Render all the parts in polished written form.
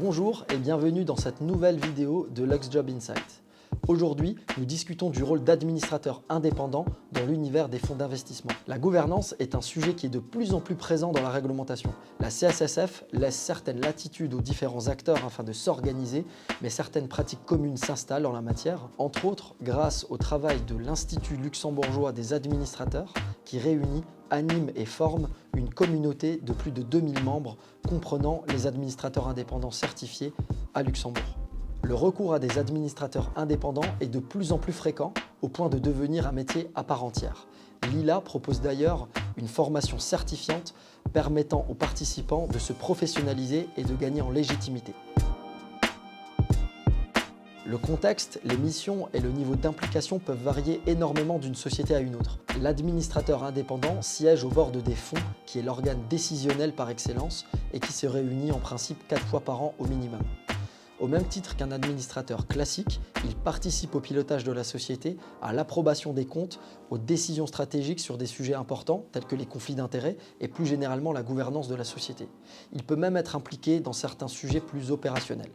Bonjour et bienvenue dans cette nouvelle vidéo de LuxJob Insight. Aujourd'hui, nous discutons du rôle d'administrateur indépendant dans l'univers des fonds d'investissement. La gouvernance est un sujet qui est de plus en plus présent dans la réglementation. La CSSF laisse certaines latitudes aux différents acteurs afin de s'organiser, mais certaines pratiques communes s'installent en la matière, entre autres grâce au travail de l'Institut luxembourgeois des administrateurs qui réunit, anime et forme une communauté de plus de 2000 membres comprenant les administrateurs indépendants certifiés à Luxembourg. Le recours à des administrateurs indépendants est de plus en plus fréquent au point de devenir un métier à part entière. Lila propose d'ailleurs une formation certifiante permettant aux participants de se professionnaliser et de gagner en légitimité. Le contexte, les missions et le niveau d'implication peuvent varier énormément d'une société à une autre. L'administrateur indépendant siège au board des fonds, qui est l'organe décisionnel par excellence et qui se réunit en principe 4 fois par an au minimum. Au même titre qu'un administrateur classique, il participe au pilotage de la société, à l'approbation des comptes, aux décisions stratégiques sur des sujets importants tels que les conflits d'intérêts et plus généralement la gouvernance de la société. Il peut même être impliqué dans certains sujets plus opérationnels.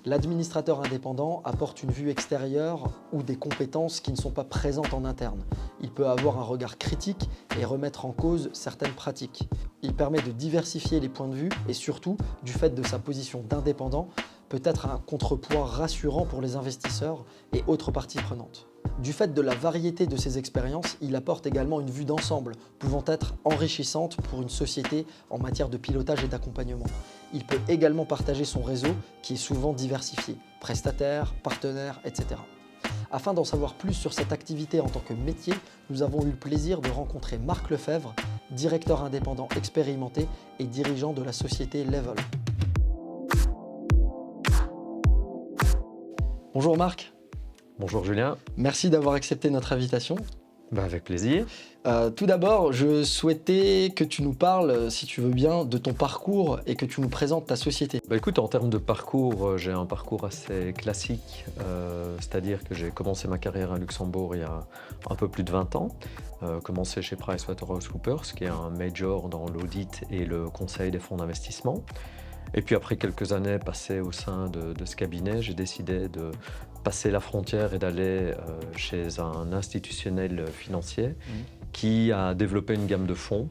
L'administrateur indépendant apporte une vue extérieure ou des compétences qui ne sont pas présentes en interne. Il peut avoir un regard critique et remettre en cause certaines pratiques. Il permet de diversifier les points de vue et surtout, du fait de sa position d'indépendant, peut être un contrepoids rassurant pour les investisseurs et autres parties prenantes. Du fait de la variété de ses expériences, il apporte également une vue d'ensemble, pouvant être enrichissante pour une société en matière de pilotage et d'accompagnement. Il peut également partager son réseau, qui est souvent diversifié, prestataires, partenaires, etc. Afin d'en savoir plus sur cette activité en tant que métier, nous avons eu le plaisir de rencontrer Marc Lefebvre, directeur indépendant expérimenté et dirigeant de la société Level. Bonjour Marc. Bonjour Julien. Merci d'avoir accepté notre invitation. Avec plaisir. Tout d'abord, je souhaitais que tu nous parles, si tu veux bien, de ton parcours et que tu nous présentes ta société. Écoute, en termes de parcours, j'ai un parcours assez classique, c'est-à-dire que j'ai commencé ma carrière à Luxembourg il y a un peu plus de 20 ans. Commencé chez PricewaterhouseCoopers, qui est un major dans l'audit et le conseil des fonds d'investissement. Et puis après quelques années passées au sein de ce cabinet, j'ai décidé de passer la frontière et d'aller chez un institutionnel financier qui a développé une gamme de fonds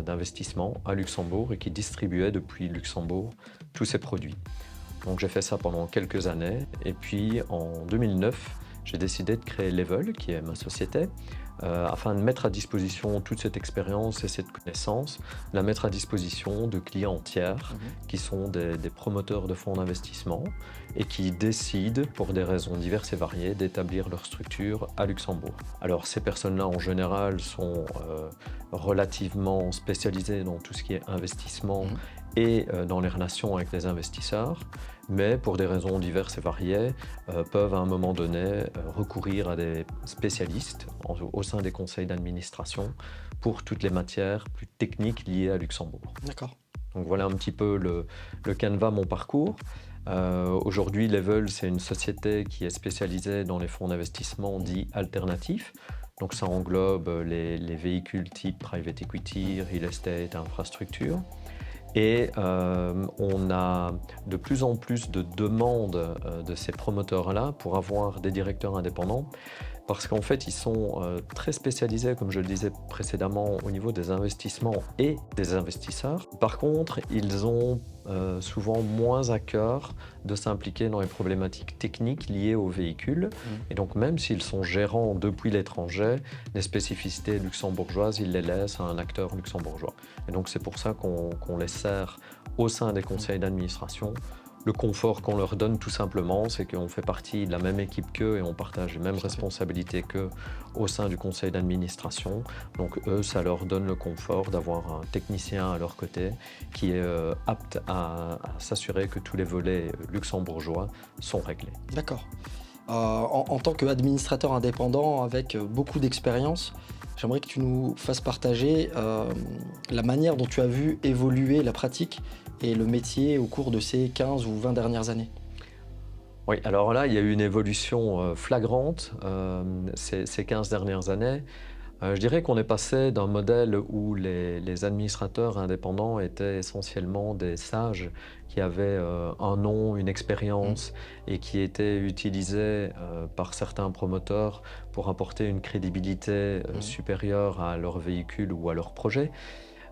d'investissement à Luxembourg et qui distribuait depuis Luxembourg tous ses produits. Donc j'ai fait ça pendant quelques années et puis en 2009, j'ai décidé de créer Level, qui est ma société, afin de mettre à disposition toute cette expérience et cette connaissance, la mettre à disposition de clients tiers qui sont des promoteurs de fonds d'investissement et qui décident, pour des raisons diverses et variées, d'établir leur structure à Luxembourg. Alors ces personnes-là, en général, sont relativement spécialisées dans tout ce qui est investissement et dans les relations avec les investisseurs, mais pour des raisons diverses et variées, peuvent à un moment donné recourir à des spécialistes au sein des conseils d'administration pour toutes les matières plus techniques liées à Luxembourg. D'accord. Donc voilà un petit peu le canevas, mon parcours. Aujourd'hui, Level, c'est une société qui est spécialisée dans les fonds d'investissement dits alternatifs. Donc ça englobe les véhicules type private equity, real estate, infrastructure. Et on a de plus en plus de demandes de ces promoteurs-là pour avoir des directeurs indépendants parce qu'en fait, ils sont très spécialisés, comme je le disais précédemment, au niveau des investissements et des investisseurs. Par contre, ils ont souvent moins à cœur de s'impliquer dans les problématiques techniques liées aux véhicules. Et donc, même s'ils sont gérants depuis l'étranger, les spécificités luxembourgeoises, ils les laissent à un acteur luxembourgeois. Et donc, c'est pour ça qu'on les sert au sein des conseils d'administration. Le confort qu'on leur donne, tout simplement, c'est qu'on fait partie de la même équipe qu'eux et on partage les mêmes responsabilités qu'eux au sein du conseil d'administration. Donc eux, ça leur donne le confort d'avoir un technicien à leur côté qui est apte à s'assurer que tous les volets luxembourgeois sont réglés. D'accord. En tant qu'administrateur indépendant avec beaucoup d'expérience, j'aimerais que tu nous fasses partager la manière dont tu as vu évoluer la pratique et le métier au cours de ces 15 ou 20 dernières années. Oui, alors là, il y a eu une évolution flagrante ces 15 dernières années. Je dirais qu'on est passé d'un modèle où les administrateurs indépendants étaient essentiellement des sages qui avaient un nom, une expérience et qui étaient utilisés par certains promoteurs pour apporter une crédibilité supérieure à leur véhicule ou à leur projet.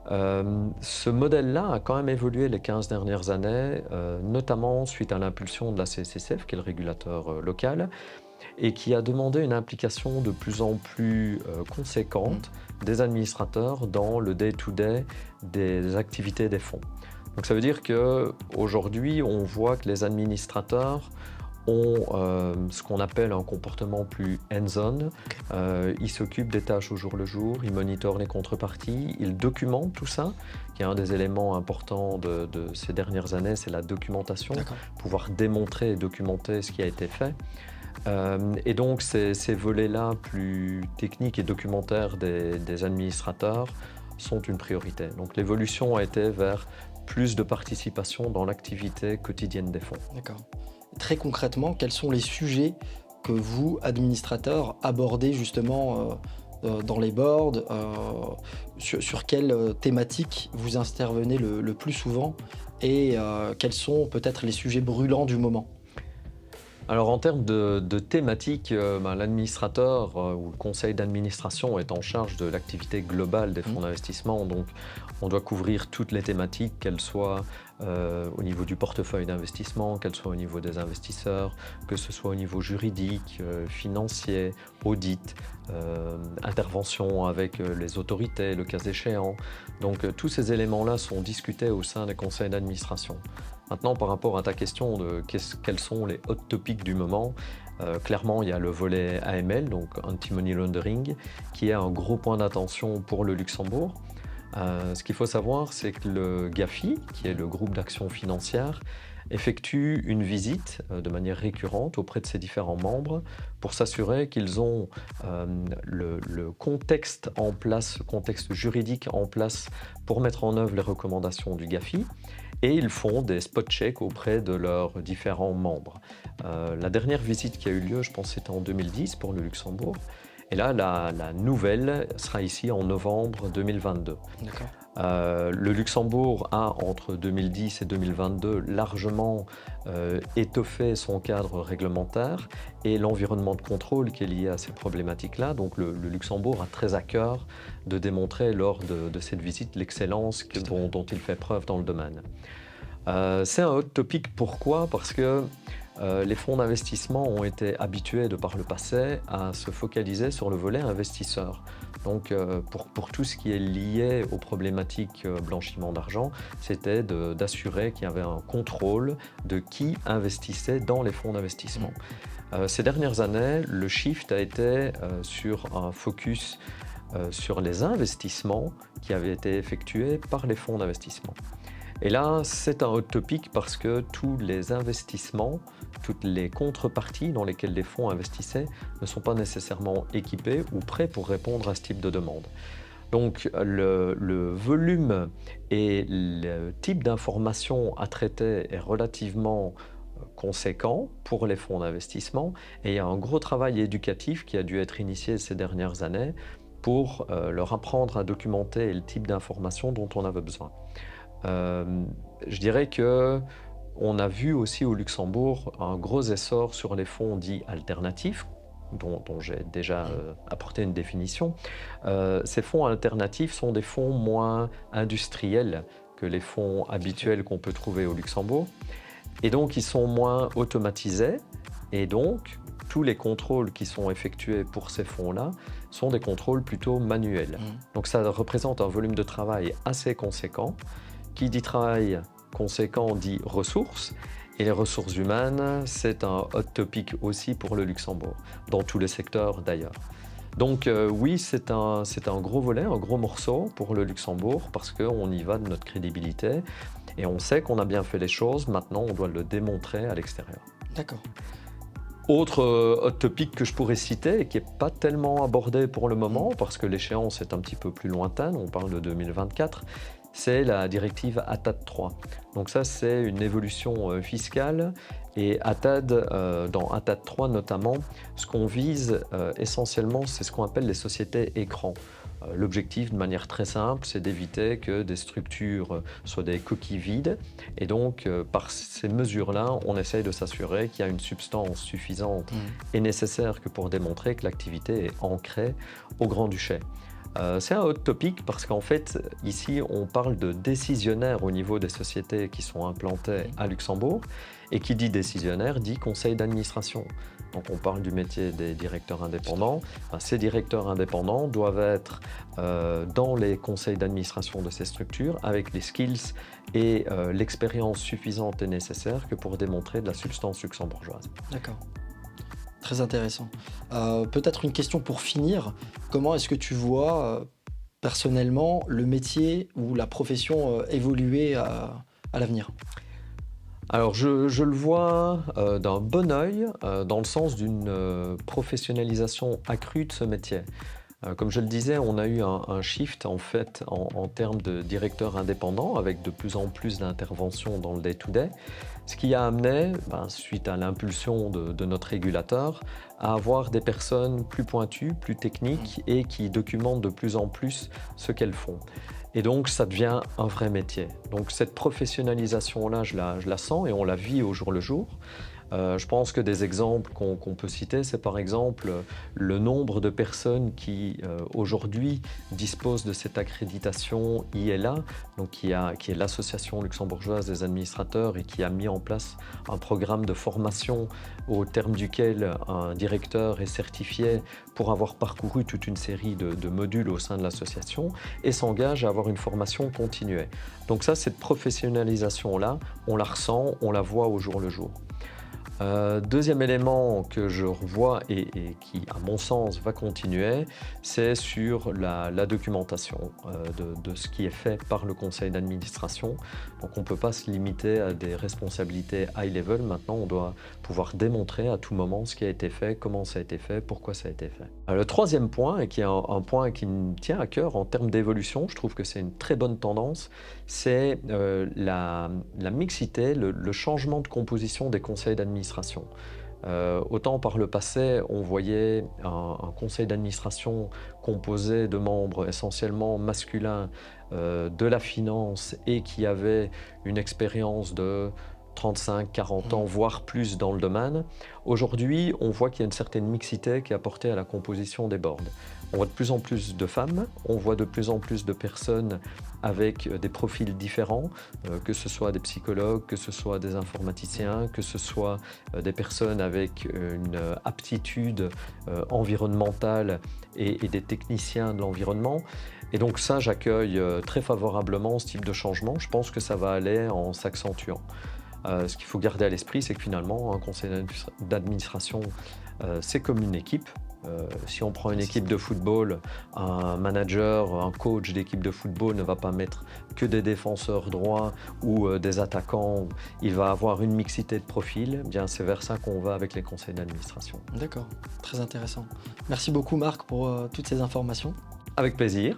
Ce modèle-là a quand même évolué les 15 dernières années, notamment suite à l'impulsion de la CCCF, qui est le régulateur local, et qui a demandé une implication de plus en plus conséquente des administrateurs dans le day-to-day des activités des fonds. Donc ça veut dire qu'aujourd'hui, on voit que les administrateurs ont ce qu'on appelle un comportement plus hands-on. Ils s'occupent des tâches au jour le jour, ils monitorent les contreparties, ils documentent tout ça, qui est un des éléments importants de ces dernières années, c'est la documentation, pouvoir démontrer et documenter ce qui a été fait. Et donc ces volets-là plus techniques et documentaires des administrateurs sont une priorité. Donc l'évolution a été vers plus de participation dans l'activité quotidienne des fonds. D'accord. Très concrètement, quels sont les sujets que vous, administrateurs, abordez justement dans les boards, sur quelles thématiques vous intervenez le plus souvent et quels sont peut-être les sujets brûlants du moment? Alors en termes de thématiques, l'administrateur ou le conseil d'administration est en charge de l'activité globale des fonds d'investissement. Donc on doit couvrir toutes les thématiques, qu'elles soient au niveau du portefeuille d'investissement, qu'elles soient au niveau des investisseurs, que ce soit au niveau juridique, financier, audit, intervention avec les autorités, le cas échéant. Donc tous ces éléments-là sont discutés au sein des conseils d'administration. Maintenant, par rapport à ta question de quels sont les hot topics du moment, clairement, il y a le volet AML, donc Anti-Money Laundering, qui est un gros point d'attention pour le Luxembourg. Ce qu'il faut savoir, c'est que le GAFI, qui est le groupe d'action financière, effectue une visite de manière récurrente auprès de ses différents membres pour s'assurer qu'ils ont le contexte en place, le contexte juridique en place pour mettre en œuvre les recommandations du GAFI. Et ils font des spot checks auprès de leurs différents membres. La dernière visite qui a eu lieu, je pense que c'était en 2010 pour le Luxembourg. Et là, la nouvelle sera ici en novembre 2022. D'accord. Le Luxembourg a, entre 2010 et 2022, largement étoffé son cadre réglementaire et l'environnement de contrôle qui est lié à ces problématiques-là. Donc le Luxembourg a très à cœur de démontrer lors de cette visite l'excellence dont il fait preuve dans le domaine. C'est un hot topic, pourquoi? Parce que les fonds d'investissement ont été habitués de par le passé à se focaliser sur le volet investisseur. Donc pour tout ce qui est lié aux problématiques blanchiment d'argent, c'était d'assurer qu'il y avait un contrôle de qui investissait dans les fonds d'investissement. Ces dernières années, le shift a été sur un focus sur les investissements qui avaient été effectués par les fonds d'investissement. Et là, c'est un hot topic parce que tous les investissements, toutes les contreparties dans lesquelles les fonds investissaient ne sont pas nécessairement équipés ou prêts pour répondre à ce type de demande. Donc le volume et le type d'information à traiter est relativement conséquent pour les fonds d'investissement et il y a un gros travail éducatif qui a dû être initié ces dernières années pour leur apprendre à documenter le type d'information dont on avait besoin. Je dirais qu'on a vu aussi au Luxembourg un gros essor sur les fonds dits alternatifs, dont j'ai déjà apporté une définition. Ces fonds alternatifs sont des fonds moins industriels que les fonds habituels qu'on peut trouver au Luxembourg. Et donc, ils sont moins automatisés. Et donc, tous les contrôles qui sont effectués pour ces fonds-là sont des contrôles plutôt manuels. Donc, ça représente un volume de travail assez conséquent. Qui dit travail conséquent dit ressources. Et les ressources humaines, c'est un hot topic aussi pour le Luxembourg, dans tous les secteurs d'ailleurs. Donc oui, c'est un gros volet, un gros morceau pour le Luxembourg parce qu'on y va de notre crédibilité et on sait qu'on a bien fait les choses, maintenant on doit le démontrer à l'extérieur. D'accord. Autre hot topic que je pourrais citer et qui n'est pas tellement abordé pour le moment parce que l'échéance est un petit peu plus lointaine, on parle de 2024, c'est la directive ATAD 3. Donc ça, c'est une évolution fiscale. Et dans ATAD 3 notamment, ce qu'on vise essentiellement, c'est ce qu'on appelle les sociétés écrans. L'objectif, de manière très simple, c'est d'éviter que des structures soient des coquilles vides. Et donc, par ces mesures-là, on essaye de s'assurer qu'il y a une substance suffisante et nécessaire que pour démontrer que l'activité est ancrée au Grand-Duché. C'est un hot topic parce qu'en fait, ici, on parle de décisionnaires au niveau des sociétés qui sont implantées à Luxembourg. Et qui dit décisionnaire dit conseil d'administration. Donc on parle du métier des directeurs indépendants. Ces directeurs indépendants doivent être dans les conseils d'administration de ces structures avec les skills et l'expérience suffisante et nécessaire que pour démontrer de la substance luxembourgeoise. D'accord. Très intéressant. Peut-être une question pour finir. Comment est-ce que tu vois personnellement le métier ou la profession évoluer à l'avenir ? Alors je le vois d'un bon œil dans le sens d'une professionnalisation accrue de ce métier. Comme je le disais, on a eu un shift en fait en termes de directeurs indépendants avec de plus en plus d'interventions dans le day-to-day, ce qui a amené, suite à l'impulsion de notre régulateur, à avoir des personnes plus pointues, plus techniques et qui documentent de plus en plus ce qu'elles font. Et donc, ça devient un vrai métier. Donc, cette professionnalisation-là, je la sens et on la vit au jour le jour. Je pense que des exemples qu'on peut citer, c'est par exemple le nombre de personnes qui aujourd'hui disposent de cette accréditation ILA, donc qui est l'Association luxembourgeoise des administrateurs et qui a mis en place un programme de formation au terme duquel un directeur est certifié pour avoir parcouru toute une série de modules au sein de l'association et s'engage à avoir une formation continuée. Donc ça, cette professionnalisation-là, on la ressent, on la voit au jour le jour. Deuxième élément que je revois et qui, à mon sens, va continuer, c'est sur la documentation de ce qui est fait par le conseil d'administration. Donc on ne peut pas se limiter à des responsabilités high level. Maintenant, on doit pouvoir démontrer à tout moment ce qui a été fait, comment ça a été fait, pourquoi ça a été fait. Le troisième point, et qui est un point qui me tient à cœur en termes d'évolution, je trouve que c'est une très bonne tendance, c'est la mixité, le changement de composition des conseils d'administration. Autant par le passé, on voyait un conseil d'administration composé de membres essentiellement masculins de la finance et qui avaient une expérience de 35, 40 ans, voire plus dans le domaine. Aujourd'hui, on voit qu'il y a une certaine mixité qui est apportée à la composition des boards. On voit de plus en plus de femmes, on voit de plus en plus de personnes avec des profils différents, que ce soit des psychologues, que ce soit des informaticiens, que ce soit des personnes avec une aptitude environnementale et des techniciens de l'environnement. Et donc ça, j'accueille très favorablement ce type de changement. Je pense que ça va aller en s'accentuant. Ce qu'il faut garder à l'esprit, c'est que finalement, un conseil d'administration, c'est comme une équipe. Si on prend une équipe de football, un manager, un coach d'équipe de football ne va pas mettre que des défenseurs droits ou des attaquants. Il va avoir une mixité de profils. Bien, c'est vers ça qu'on va avec les conseils d'administration. D'accord, très intéressant. Merci beaucoup Marc pour toutes ces informations. Avec plaisir.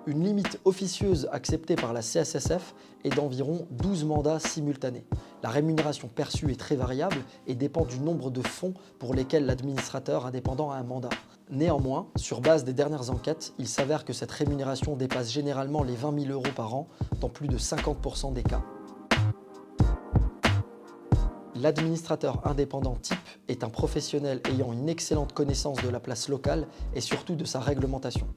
Une limite officieuse acceptée par la CSSF est d'environ 12 mandats simultanés. La rémunération perçue est très variable et dépend du nombre de fonds pour lesquels l'administrateur indépendant a un mandat. Néanmoins, sur base des dernières enquêtes, il s'avère que cette rémunération dépasse généralement les 20 000 € par an dans plus de 50% des cas. L'administrateur indépendant type est un professionnel ayant une excellente connaissance de la place locale et surtout de sa réglementation.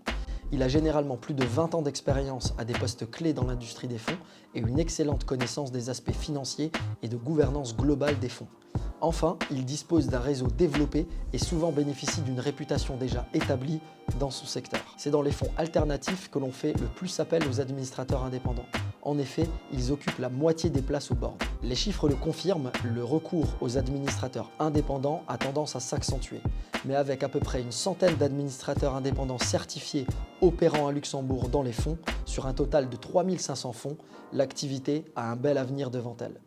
Il a généralement plus de 20 ans d'expérience à des postes clés dans l'industrie des fonds et une excellente connaissance des aspects financiers et de gouvernance globale des fonds. Enfin, il dispose d'un réseau développé et souvent bénéficie d'une réputation déjà établie dans son secteur. C'est dans les fonds alternatifs que l'on fait le plus appel aux administrateurs indépendants. En effet, ils occupent la moitié des places au board. Les chiffres le confirment, le recours aux administrateurs indépendants a tendance à s'accentuer. Mais avec à peu près une centaine d'administrateurs indépendants certifiés opérant à Luxembourg dans les fonds, sur un total de 3500 fonds, l'activité a un bel avenir devant elle.